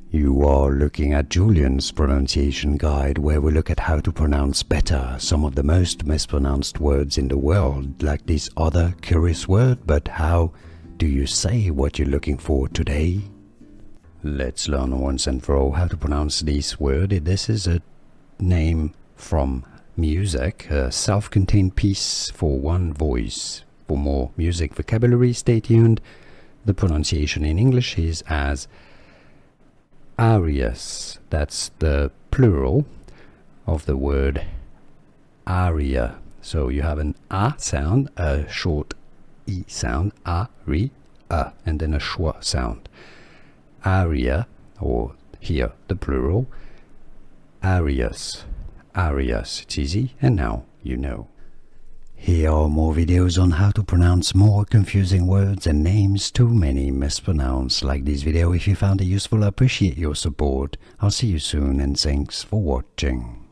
You are looking at Julian's pronunciation guide, where we look at how to pronounce better some of the most mispronounced words in the world, like this other curious word. But how do you say what you're looking for today? Let's learn once and for all how to pronounce this word. This is a name from music, a self-contained piece for one voice. For more music vocabulary, stay tuned. The pronunciation in English is as Arias. That's the plural of the word aria. So you have an A sound, a short E sound, A, and then a schwa sound. Aria, or here the plural, Arias. Arias. It's easy, and now you know. Here are more videos on how to pronounce more confusing words and names too many mispronounced. Like this video if you found it useful. I appreciate your support. I'll see you soon, and thanks for watching.